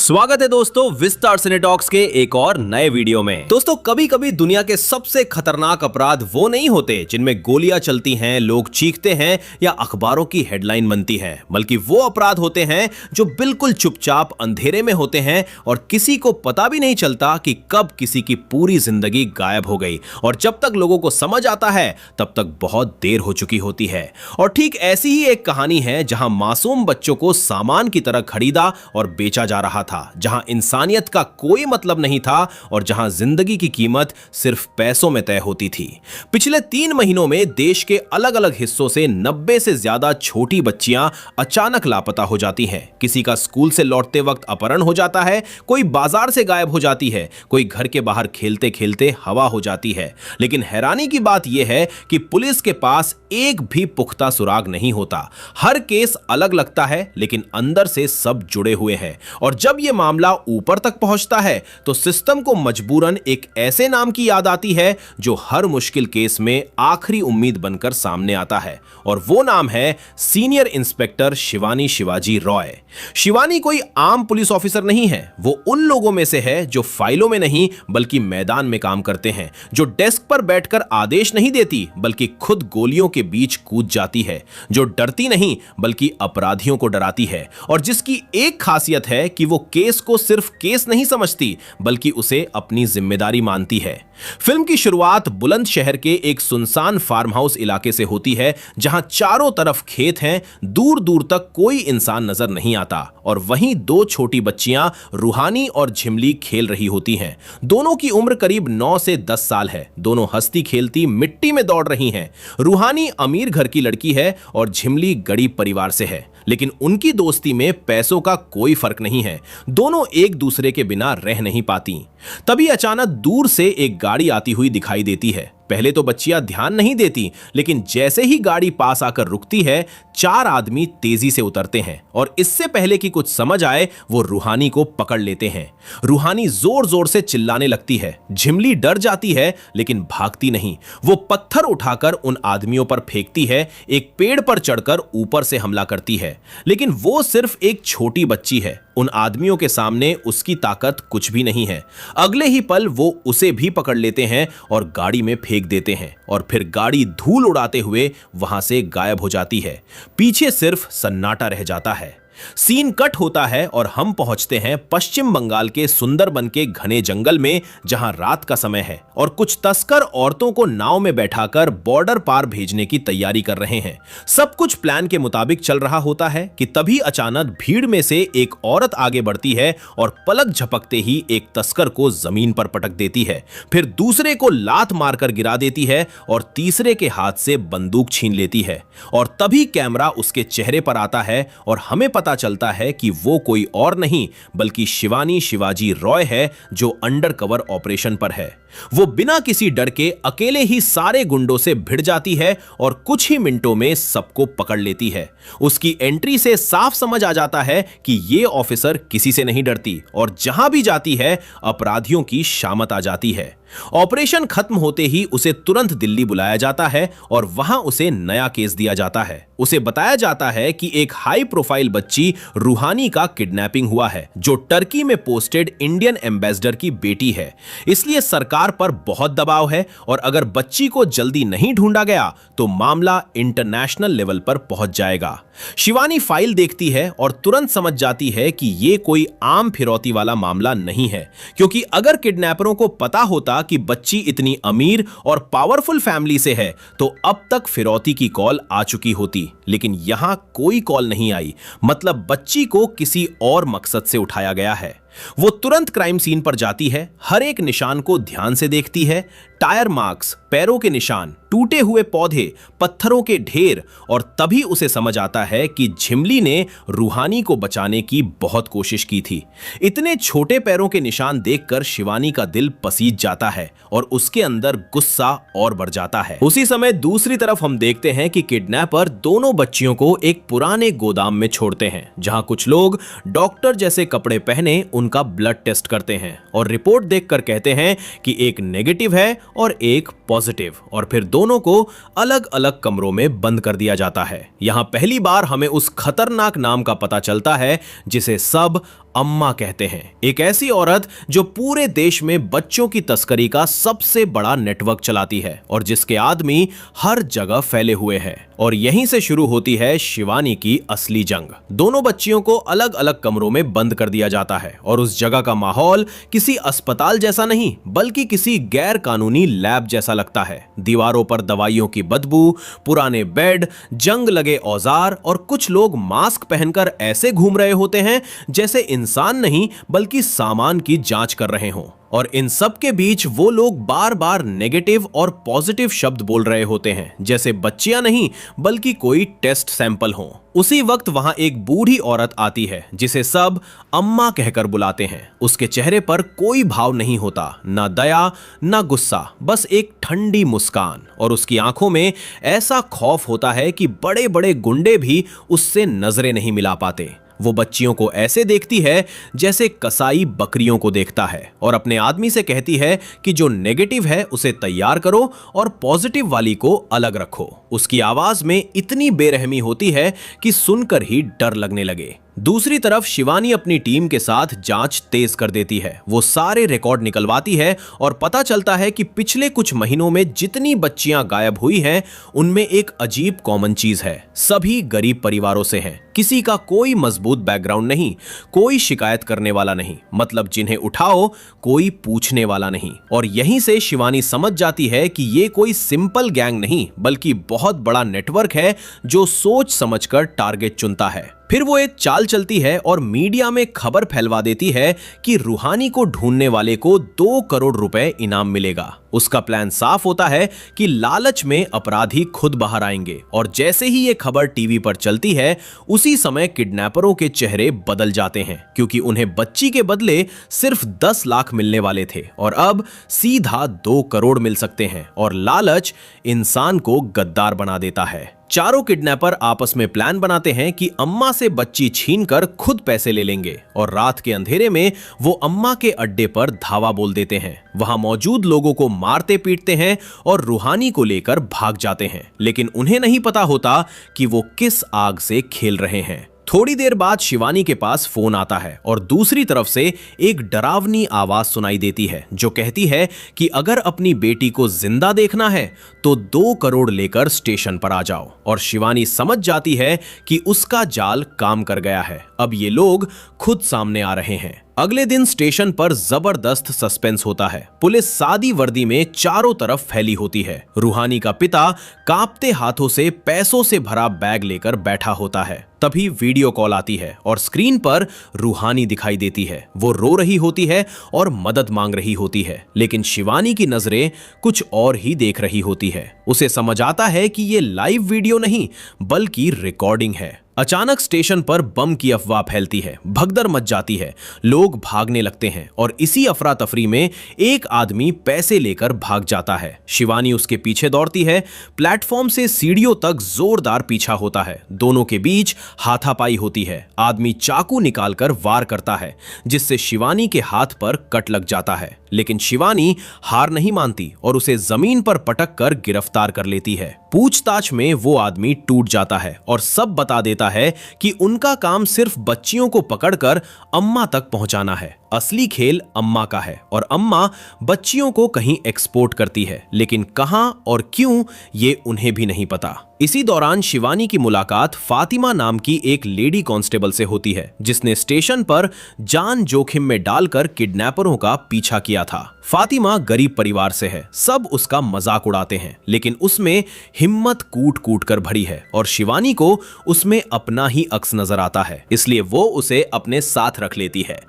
स्वागत है दोस्तों विस्तार सिनेटॉक्स के एक और नए वीडियो में। दोस्तों कभी कभी दुनिया के सबसे खतरनाक अपराध वो नहीं होते जिनमें गोलियां चलती हैं, लोग चीखते हैं या अखबारों की हेडलाइन बनती है, बल्कि वो अपराध होते हैं जो बिल्कुल चुपचाप अंधेरे में होते हैं और किसी को पता भी नहीं चलता कि कब किसी की पूरी जिंदगी गायब हो गई, और जब तक लोगों को समझ आता है तब तक बहुत देर हो चुकी होती है। और ठीक ऐसी ही एक कहानी है जहां मासूम बच्चों को सामान की तरह खरीदा और बेचा जा रहा था, जहां इंसानियत का कोई मतलब नहीं था और जहां जिंदगी की कीमत सिर्फ पैसों में तय होती थी। पिछले 3 महीनों में देश के अलग अलग हिस्सों से 90 से ज्यादा छोटी बच्चियां अचानक लापता हो जाती हैं। किसी का स्कूल से लौटते वक्त अपहरण हो जाता है, कोई बाजार से गायब हो जाती है, कोई घर के बाहर खेलते खेलते हवा हो जाती है। लेकिन हैरानी की बात यह है कि पुलिस के पास एक भी पुख्ता सुराग नहीं होता। हर केस अलग लगता है लेकिन अंदर से सब जुड़े हुए हैं, और जब यह मामला ऊपर तक पहुंचता है तो सिस्टम को मजबूरन एक ऐसे नाम की याद आती है जो हर मुश्किल केस में आखिरी उम्मीद बनकर सामने आता है, और वो नाम है सीनियर इंस्पेक्टर शिवानी शिवाजी रॉय। शिवानी कोई आम पुलिस ऑफिसर नहीं है, वो उन लोगों में से है जो फाइलों में नहीं बल्कि मैदान में काम करते हैं, जो डेस्क पर बैठकर आदेश नहीं देती बल्कि खुद गोलियों के बीच कूद जाती है, जो डरती नहीं बल्कि अपराधियों को डराती है, और जिसकी एक खासियत है कि वो केस को सिर्फ केस नहीं समझती बल्कि उसे अपनी जिम्मेदारी मानती है। फिल्म की शुरुआत बुलंदशहर के एक सुनसान फार्म हाउस इलाके से होती है जहां चारों तरफ खेत हैं, दूर दूर तक कोई इंसान नजर नहीं आता, और वहीं 2 छोटी बच्चियां रूहानी और झिमली खेल रही होती हैं। दोनों की उम्र करीब 9 से 10 साल है। दोनों हंसती खेलती मिट्टी में दौड़ रही हैं। रूहानी अमीर घर की लड़की है और झिमली गरीब परिवार से है, लेकिन उनकी दोस्ती में पैसों का कोई फर्क नहीं है। दोनों एक दूसरे के बिना रह नहीं पाती। तभी अचानक दूर से एक गाड़ी आती हुई दिखाई देती है। पहले तो बच्चियां ध्यान नहीं देती, लेकिन जैसे ही गाड़ी पास आकर रुकती है 4 आदमी तेजी से उतरते हैं और इससे पहले कि कुछ समझ आए वो रूहानी को पकड़ लेते हैं। रूहानी जोर जोर से चिल्लाने लगती है। झिमली डर जाती है लेकिन भागती नहीं। वो पत्थर उठाकर उन आदमियों पर फेंकती है, एक पेड़ पर चढ़कर ऊपर से हमला करती है, लेकिन वो सिर्फ एक छोटी बच्ची है। उन आदमियों के सामने उसकी ताकत कुछ भी नहीं है। अगले ही पल वो उसे भी पकड़ लेते हैं और गाड़ी में फेंक देते हैं, और फिर गाड़ी धूल उड़ाते हुए वहां से गायब हो जाती है। पीछे सिर्फ सन्नाटा रह जाता है। सीन कट होता है और हम पहुंचते हैं पश्चिम बंगाल के सुंदरबन के घने जंगल में, जहां रात का समय है और कुछ तस्कर औरतों को नाव में बैठाकर बॉर्डर पार भेजने की तैयारी कर रहे हैं। सब कुछ प्लान के मुताबिक चल रहा होता है कि तभी अचानक भीड़ में से एक औरत आगे बढ़ती है और पलक झपकते ही एक तस्कर को जमीन पर पटक देती है, फिर दूसरे को लात मारकर गिरा देती है और तीसरे के हाथ से बंदूक छीन लेती है। और तभी कैमरा उसके चेहरे पर आता है और हमें पता चलता है कि वो कोई और नहीं बल्कि शिवानी शिवाजी रॉय है, जो अंडरकवर ऑपरेशन पर है। वो बिना किसी डर के अकेले ही सारे गुंडों से भिड़ जाती है और कुछ ही मिनटों में सबको पकड़ लेती है। उसकी एंट्री से साफ समझ आ जाता है कि ये ऑफिसर किसी से नहीं डरती, और जहां भी जाती है अपराधियों की शामत आ जाती है। ऑपरेशन खत्म होते ही उसे तुरंत दिल्ली बुलाया जाता है और वहां उसे नया केस दिया जाता है। उसे बताया जाता है कि एक हाई प्रोफाइल बच्ची रूहानी का किडनैपिंग हुआ है, जो टर्की में पोस्टेड इंडियन एम्बेसडर की बेटी है। इसलिए सरकार पर बहुत दबाव है, और अगर बच्ची को जल्दी नहीं ढूंढा गया तो मामला इंटरनेशनल लेवल पर पहुंच जाएगा। शिवानी फाइल देखती है और तुरंत समझ जाती है कि यह कोई आम फिरौती वाला मामला नहीं है, क्योंकि अगर किडनैपरों को पता होता कि बच्ची इतनी अमीर और पावरफुल फैमिली से है तो अब तक फिरौती की कॉल आ चुकी होती। लेकिन यहां कोई कॉल नहीं आई, मतलब बच्ची को किसी और मकसद से उठाया गया है। वो तुरंत क्राइम सीन पर जाती है, हर एक निशान को ध्यान से देखती है, टायर मार्क्स, पैरों के निशान, टूटे हुए पौधे, पत्थरों के ढेर, और तभी उसे समझ आता है कि झिमली ने रूहानी को बचाने की बहुत कोशिश की थी। इतने छोटे पैरों के निशान देखकर शिवानी का दिल पसीज जाता है और उसके अंदर गुस्सा और बढ़ जाता है। उसी समय दूसरी तरफ हम देखते हैं कि किडनैपर दोनों बच्चियों को एक पुराने गोदाम में छोड़ते हैं, जहां कुछ लोग डॉक्टर जैसे कपड़े पहने उनका ब्लड टेस्ट करते हैं और रिपोर्ट देखकर कहते हैं कि एक नेगेटिव है और एक पॉजिटिव, और फिर दोनों को अलग अलग कमरों में बंद कर दिया जाता है। यहां पहली बार हमें उस खतरनाक नाम का पता चलता है जिसे सब अम्मा कहते हैं। एक ऐसी औरत जो पूरे देश में बच्चों की तस्करी का सबसे बड़ा नेटवर्क चलाती है और जिसके आदमी हर जगह फैले हुए हैं। और यहीं से शुरू होती है शिवानी की असली जंग। दोनों बच्चियों को अलग अलग कमरों में बंद कर दिया जाता है और उस जगह का माहौल किसी अस्पताल जैसा नहीं बल्कि किसी गैर कानूनी लैब जैसा लगता है। दीवारों पर दवाइयों की बदबू, पुराने बेड, जंग लगे औजार और कुछ लोग मास्क पहनकर ऐसे घूम रहे होते हैं जैसे इंसान नहीं बल्कि सामान की जांच कर रहे हों। और इन सब के बीच वो लोग बार बार नेगेटिव और पॉजिटिव शब्द बोल रहे होते हैं जैसे बच्चियां नहीं बल्कि कोई टेस्ट सैंपल हो। उसी वक्त वहां एक बूढ़ी औरत आती है जिसे सब अम्मा कहकर बुलाते हैं। उसके चेहरे पर कोई भाव नहीं होता, ना दया ना गुस्सा, बस एक ठंडी मुस्कान, और उसकी आंखों में ऐसा खौफ होता है कि बड़े बड़े गुंडे भी उससे नजरें नहीं मिला पाते। वो बच्चियों को ऐसे देखती है जैसे कसाई बकरियों को देखता है और अपने आदमी से कहती है कि जो नेगेटिव है उसे तैयार करो और पॉजिटिव वाली को अलग रखो। उसकी आवाज में इतनी बेरहमी होती है कि सुनकर ही डर लगने लगे। दूसरी तरफ शिवानी अपनी टीम के साथ जांच तेज कर देती है। वो सारे रिकॉर्ड निकलवाती है और पता चलता है कि पिछले कुछ महीनों में जितनी बच्चियां गायब हुई हैं उनमें एक अजीब कॉमन चीज है, सभी गरीब परिवारों से हैं। किसी का कोई मजबूत बैकग्राउंड नहीं, कोई शिकायत करने वाला नहीं, मतलब जिन्हें उठाओ कोई पूछने वाला नहीं। और यहीं से शिवानी समझ जाती है कि ये कोई सिंपल गैंग नहीं बल्कि बहुत बड़ा नेटवर्क है जो सोच समझकर टारगेट चुनता है। फिर वो एक चाल चलती है और मीडिया में खबर फैलवा देती है कि रूहानी को ढूंढने वाले को 2 करोड़ रुपए इनाम मिलेगा। उसका प्लान साफ होता है कि लालच में अपराधी खुद बाहर आएंगे, और जैसे ही ये खबर टीवी पर चलती है उसी समय किडनैपरों के चेहरे बदल जाते हैं क्योंकि उन्हें बच्ची के बदले सिर्फ 10 लाख मिलने वाले थे और अब सीधा 2 करोड़ मिल सकते हैं। और लालच इंसान को गद्दार बना देता है। चारों किडनैपर आपस में प्लान बनाते हैं कि अम्मा से बच्ची छीनकर खुद पैसे ले लेंगे, और रात के अंधेरे में वो अम्मा के अड्डे पर धावा बोल देते हैं। वहां मौजूद लोगों को मारते पीटते हैं और रूहानी को लेकर भाग जाते हैं, लेकिन उन्हें नहीं पता होता कि वो किस आग से खेल रहे हैं। थोड़ी देर बाद शिवानी के पास फोन आता है और दूसरी तरफ से एक डरावनी आवाज सुनाई देती है जो कहती है कि अगर अपनी बेटी को जिंदा देखना है तो 2 करोड़ लेकर स्टेशन पर आ जाओ। और शिवानी समझ जाती है कि उसका जाल काम कर गया है, अब ये लोग खुद सामने आ रहे हैं। अगले दिन स्टेशन पर जबरदस्त सस्पेंस होता है। पुलिस सादी वर्दी में चारों तरफ फैली होती है। रूहानी का पिता कांपते हाथों से पैसों से भरा बैग लेकर बैठा होता है। तभी वीडियो कॉल आती है और स्क्रीन पर रूहानी दिखाई देती है। वो रो रही होती है और मदद मांग रही होती है, लेकिन शिवानी की नजरें कुछ और ही देख रही होती है। उसे समझ आता है कि ये लाइव वीडियो नहीं बल्कि रिकॉर्डिंग है। अचानक स्टेशन पर बम की अफवाह फैलती है, भगदड़ मच जाती है, लोग भागने लगते हैं और इसी अफरा तफरी में एक आदमी पैसे लेकर भाग जाता है। शिवानी उसके पीछे दौड़ती है। प्लेटफॉर्म से सीढ़ियों तक जोरदार पीछा होता है। दोनों के बीच हाथापाई होती है। आदमी चाकू निकालकर वार करता है जिससे शिवानी के हाथ पर कट लग जाता है, लेकिन शिवानी हार नहीं मानती और उसे जमीन पर पटक कर गिरफ्तार कर लेती है। पूछताछ में वो आदमी टूट जाता है और सब बता देता है कि उनका काम सिर्फ बच्चियों को पकड़कर अम्मा तक पहुंचाना है। असली खेल अम्मा का है और अम्मा बच्चियों को कहीं एक्सपोर्ट करती है, लेकिन कहां और क्यों ये उन्हें भी नहीं पता। इसी दौरान शिवानी की मुलाकात फातिमा नाम की एक लेडी कांस्टेबल से होती है जिसने स्टेशन पर जान जोखिम में डालकर किडनैपरों का पीछा किया था। फातिमा गरीब परिवार से है, सब उसका मजाक उड़ाते हैं, लेकिन उसमें हिम्मत कूट कूट कर भरी है और शिवानी को उसमें अपना ही अक्स नजर आता है, इसलिए वो उसे अपने साथ रख लेती है।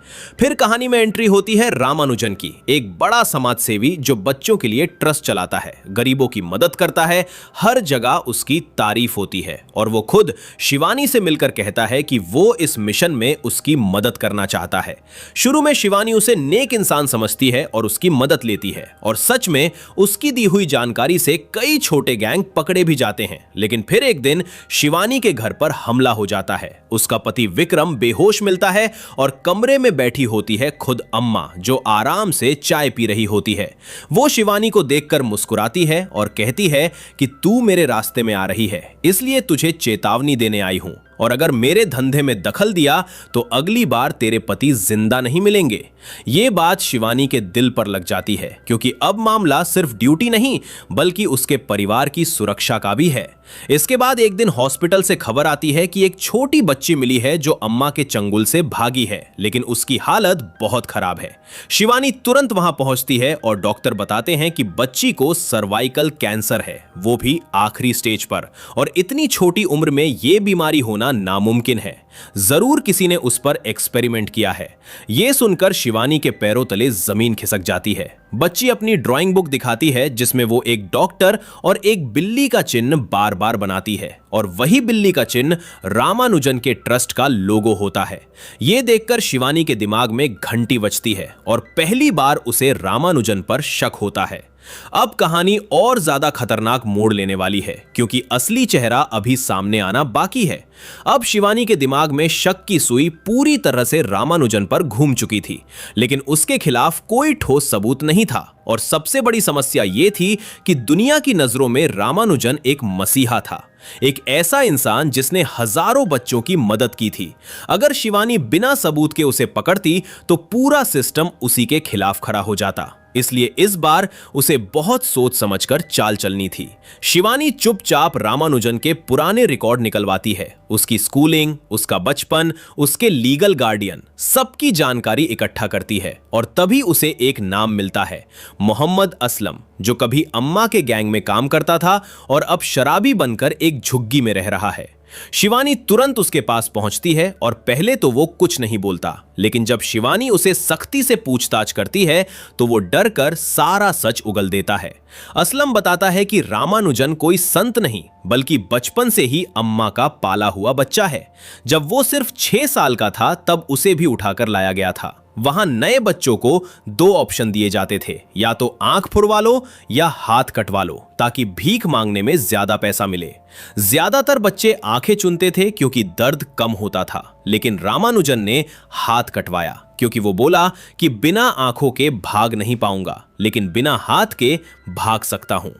फिर कहानी में एंट्री होती है रामानुजन की, एक बड़ा समाज सेवी जो बच्चों के लिए ट्रस्ट चलाता है, गरीबों की मदद करता है, हर जगह उसकी तारीफ होती है और वो खुद शिवानी से मिलकर कहता है कि वो इस मिशन में उसकी मदद करना चाहता है। शुरू में शिवानी उसे नेक इंसान समझती है और उसकी मदद लेती है और सच में उसकी दी हुई जानकारी से कई छोटे गैंग पकड़े भी जाते हैं। लेकिन फिर एक दिन शिवानी के घर पर हमला हो जाता है। उसका पति विक्रम बेहोश मिलता है और कमरे में बैठी होती है खुद अम्मा, जो आराम से चाय पी रही होती है। वो शिवानी को देखकर मुस्कुराती है और कहती है कि तू मेरे रास्ते में आ रही है, इसलिए तुझे चेतावनी देने आई हूं, और अगर मेरे धंधे में दखल दिया तो अगली बार तेरे पति जिंदा नहीं मिलेंगे। ये बात शिवानी के दिल पर लग जाती है, क्योंकि अब मामला सिर्फ ड्यूटी नहीं बल्कि उसके परिवार की सुरक्षा का भी है। इसके बाद एक दिन हॉस्पिटल से खबर आती है कि एक छोटी बच्ची मिली है जो अम्मा के चंगुल से भागी है, लेकिन उसकी हालत बहुत खराब है। शिवानी तुरंत वहां पहुंचती है और डॉक्टर बताते हैं कि बच्ची को सर्वाइकल कैंसर है, वो भी आखिरी स्टेज पर, और इतनी छोटी उम्र में यह बीमारी होना नामुमकिन है। जरूर किसी ने उस पर एक्सपेरिमेंट किया है। यह सुनकर शिवानी के पैरों तले जमीन खिसक जाती है। बच्ची अपनी ड्राइंग बुक दिखाती है जिसमें वो एक डॉक्टर और एक बिल्ली का चिन्ह बार बार बनाती है, और वही बिल्ली का चिन्ह रामानुजन के ट्रस्ट का लोगो होता है। यह देखकर शिवानी के दिमाग में घंटी बजती है और पहली बार उसे रामानुजन पर शक होता है। अब कहानी और ज्यादा खतरनाक मोड़ लेने वाली है, क्योंकि असली चेहरा अभी सामने आना बाकी है। अब शिवानी के दिमाग में शक की सुई पूरी तरह से रामानुजन पर घूम चुकी थी, लेकिन उसके खिलाफ कोई ठोस सबूत नहीं था। और सबसे बड़ी समस्या यह थी कि दुनिया की नजरों में रामानुजन एक मसीहा था, एक ऐसा इंसान जिसने हजारों बच्चों की मदद की थी। अगर शिवानी बिना सबूत के उसे पकड़ती तो पूरा सिस्टम उसी के खिलाफ खड़ा हो जाता। इसलिए इस बार उसे बहुत सोच समझकर चाल चलनी थी। शिवानी चुपचाप रामानुजन के पुराने रिकॉर्ड निकलवाती है, उसकी स्कूलिंग, उसका बचपन, उसके लीगल गार्डियन, सबकी जानकारी इकट्ठा करती है, और तभी उसे एक नाम मिलता है, मोहम्मद असलम, जो कभी अम्मा के गैंग में काम करता था और अब शराबी बनकर एक झुग्गी में रह रहा है। शिवानी तुरंत उसके पास पहुंचती है और पहले तो वो कुछ नहीं बोलता, लेकिन जब शिवानी उसे सख्ती से पूछताछ करती है तो वो डर कर सारा सच उगल देता है। असलम बताता है कि रामानुजन कोई संत नहीं बल्कि बचपन से ही अम्मा का पाला हुआ बच्चा है। जब वो सिर्फ 6 साल का था तब उसे भी उठाकर लाया गया था। वहां नए बच्चों को 2 ऑप्शन दिए जाते थे, या तो आंख फुड़वा लो या हाथ कटवा लो, ताकि भीख मांगने में ज्यादा पैसा मिले। ज्यादातर बच्चे आंखें चुनते थे क्योंकि दर्द कम होता था, लेकिन रामानुजन ने हाथ कटवाया क्योंकि वो बोला कि बिना आंखों के भाग नहीं पाऊंगा, लेकिन बिना हाथ के भाग सकता हूं।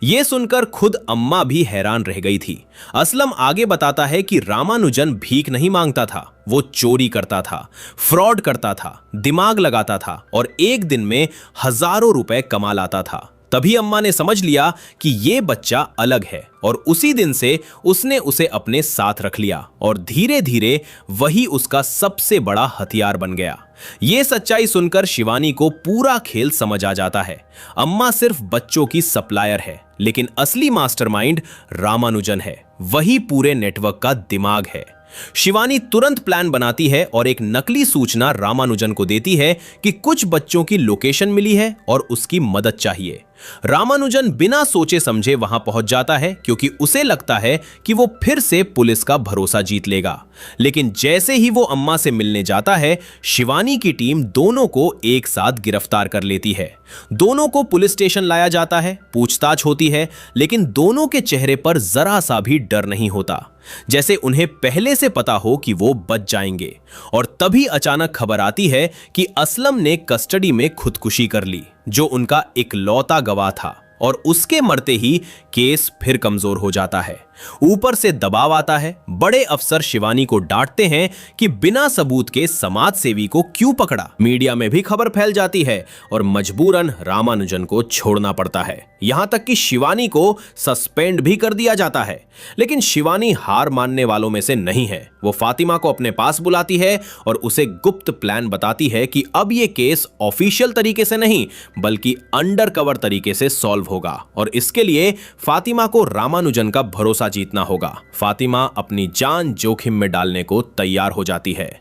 यह सुनकर खुद अम्मा भी हैरान रह गई थी। असलम आगे बताता है कि रामानुजन भीख नहीं मांगता था, वो चोरी करता था, फ्रॉड करता था, दिमाग लगाता था और एक दिन में हजारों रुपए कमा लाता था। तभी अम्मा ने समझ लिया कि यह बच्चा अलग है, और उसी दिन से उसने उसे अपने साथ रख लिया, और धीरे धीरे वही उसका सबसे बड़ा हथियार बन गया। यह सच्चाई सुनकर शिवानी को पूरा खेल समझ आ जाता है। अम्मा सिर्फ बच्चों की सप्लायर है, लेकिन असली मास्टरमाइंड रामानुजन है, वही पूरे नेटवर्क का दिमाग है। शिवानी तुरंत प्लान बनाती है और एक नकली सूचना रामानुजन को देती है कि कुछ बच्चों की लोकेशन मिली है और उसकी मदद चाहिए। रामानुजन बिना सोचे समझे वहां पहुंच जाता है क्योंकि उसे लगता है कि वो फिर से पुलिस का भरोसा जीत लेगा। लेकिन जैसे ही वो अम्मा से मिलने जाता है, शिवानी की टीम दोनों को एक साथ गिरफ्तार कर लेती है। दोनों को पुलिस स्टेशन लाया जाता है, पूछताछ होती है, लेकिन दोनों के चेहरे पर जरा सा भी डर नहीं होता, जैसे उन्हें पहले से पता हो कि वो बच जाएंगे। और तभी अचानक खबर आती है कि असलम ने कस्टडी में खुदकुशी कर ली, जो उनका इकलौता गवाह था, और उसके मरते ही केस फिर कमजोर हो जाता है। ऊपर से दबाव आता है। बड़े अफसर शिवानी को डांटते हैं कि बिना सबूत के समाज सेवी को क्यों पकड़ा। मीडिया में भी खबर फैल जाती है और मजबूरन रामानुजन को छोड़ना पड़ता है। यहां तक कि शिवानी को सस्पेंड भी कर दिया जाता है। लेकिन शिवानी हार मानने वालों में से नहीं है। वो फातिमा को अपने पास बुलाती है और उसे गुप्त प्लान बताती है कि अब यह केस ऑफिशियल तरीके से नहीं बल्कि अंडर कवर तरीके से सॉल्व होगा, और इसके लिए फातिमा को रामानुजन का भरोसा जीतना होगा। फातिमा अपनी जान जोखिम में डालने को तैयार हो जाती है।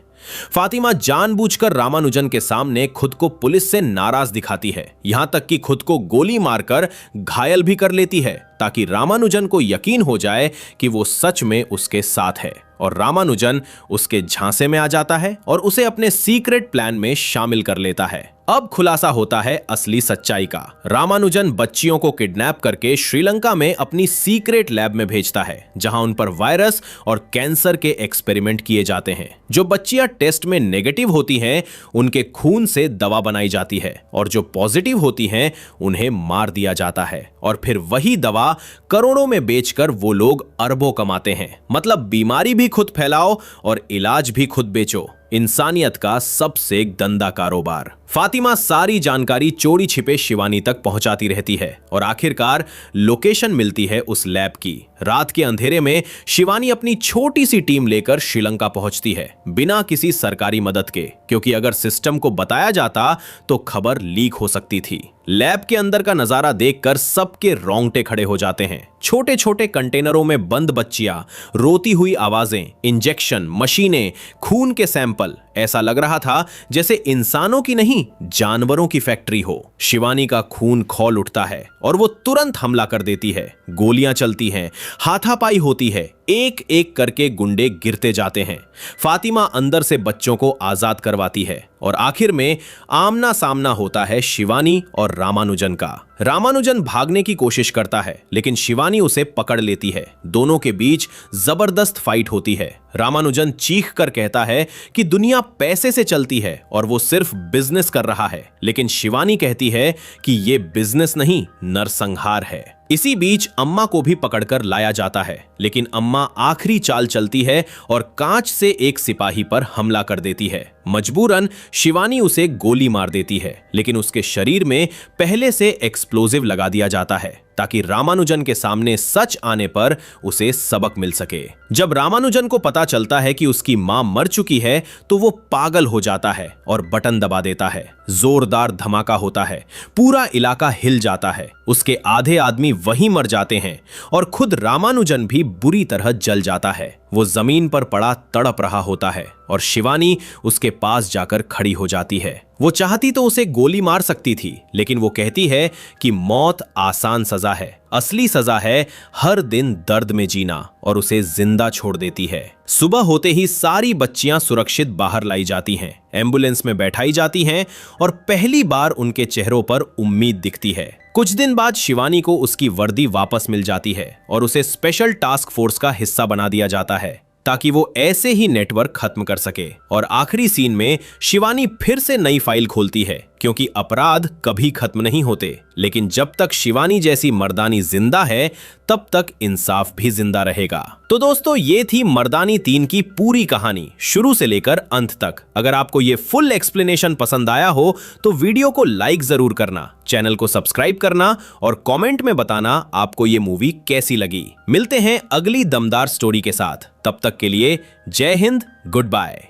फातिमा जानबूझकर रामानुजन के सामने खुद को पुलिस से नाराज दिखाती है, यहां तक कि खुद को गोली मारकर घायल भी कर लेती है ताकि रामानुजन को यकीन हो जाए कि वो सच में उसके साथ है। और रामानुजन उसके झांसे में आ जाता है और उसे अपने सीक्रेट प्लान में शामिल कर लेता है। अब खुलासा होता है असली सच्चाई का। रामानुजन बच्चियों को किडनैप करके श्रीलंका में अपनी सीक्रेट लैब में भेजता है, जहां उन पर वायरस और कैंसर के एक्सपेरिमेंट किए जाते हैं। जो बच्चियां टेस्ट में नेगेटिव होती हैं, उनके खून से दवा बनाई जाती है और जो पॉजिटिव होती हैं, उन्हें मार दिया जाता है और फिर वही दवा करोड़ों में बेचकर वो लोग अरबों कमाते हैं। मतलब बीमारी भी खुद फैलाओ और इलाज भी खुद बेचो। इंसानियत का सबसे गंदा कारोबार। फातिमा सारी जानकारी चोरी छिपे शिवानी तक पहुंचाती रहती है और आखिरकार लोकेशन मिलती है उस लैब की। रात के अंधेरे में शिवानी अपनी छोटी सी टीम लेकर श्रीलंका पहुंचती है, बिना किसी सरकारी मदद के, क्योंकि अगर सिस्टम को बताया जाता तो खबर लीक हो सकती थी। लैब के अंदर का नजारा देखकर सबके रोंगटे खड़े हो जाते हैं। छोटे छोटे कंटेनरों में बंद बच्चियां, रोती हुई आवाजें, इंजेक्शन, मशीनें, खून के सैंपल। ऐसा लग रहा था जैसे इंसानों की नहीं, जानवरों की फैक्ट्री हो। शिवानी का खून खौल उठता है और वो तुरंत हमला कर देती है। गोलियां चलती हैं, हाथापाई होती है, एक एक करके गुंडे गिरते जाते हैं। फातिमा अंदर से बच्चों को आजाद करवाती है और आखिर में आमना सामना होता है शिवानी और रामानुजन का। रामानुजन भागने की कोशिश करता है, लेकिन शिवानी उसे पकड़ लेती है। दोनों के बीच जबरदस्त फाइट होती है। रामानुजन चीख कर कहता है कि दुनिया पैसे से चलती है और वो सिर्फ बिजनेस कर रहा है, लेकिन शिवानी कहती है कि ये बिजनेस नहीं, नरसंहार है। इसी बीच अम्मा को भी पकड़कर लाया जाता है, लेकिन अम्मा आखिरी चाल चलती है और कांच से एक सिपाही पर हमला कर देती है। मजबूरन शिवानी उसे गोली मार देती है, लेकिन उसके शरीर में पहले से एक्सप्लोजिव लगा दिया जाता है ताकि रामानुजन के सामने सच आने पर उसे सबक मिल सके। जब रामानुजन को पता चलता है कि उसकी मां मर चुकी है तो वो पागल हो जाता है और बटन दबा देता है। जोरदार धमाका होता है, पूरा इलाका हिल जाता है। उसके आधे आदमी वहीं मर जाते हैं और खुद रामानुजन भी बुरी तरह जल जाता है। वो जमीन पर पड़ा तड़प रहा होता है और शिवानी उसके पास जाकर खड़ी हो जाती है। वो चाहती तो उसे गोली मार सकती थी, लेकिन वो कहती है कि मौत आसान सजा है, असली सजा है हर दिन दर्द में जीना, और उसे जिंदा छोड़ देती है। सुबह होते ही सारी बच्चियां सुरक्षित बाहर लाई जाती हैं, एम्बुलेंस में बैठाई जाती हैं और पहली बार उनके चेहरों पर उम्मीद दिखती है। कुछ दिन बाद शिवानी को उसकी वर्दी वापस मिल जाती है और उसे स्पेशल टास्क फोर्स का हिस्सा बना दिया जाता है ताकि वो ऐसे ही नेटवर्क खत्म कर सके। और आखिरी सीन में शिवानी फिर से नई फाइल खोलती है, क्योंकि अपराध कभी खत्म नहीं होते, लेकिन जब तक शिवानी जैसी मर्दानी जिंदा है तब तक इंसाफ भी जिंदा रहेगा। तो दोस्तों, ये थी मर्दानी 3 की पूरी कहानी, शुरू से लेकर अंत तक। अगर आपको ये फुल एक्सप्लेनेशन पसंद आया हो तो वीडियो को लाइक जरूर करना, चैनल को सब्सक्राइब करना और कमेंट में बताना आपको ये मूवी कैसी लगी। मिलते हैं अगली दमदार स्टोरी के साथ, तब तक के लिए जय हिंद, गुड बाय।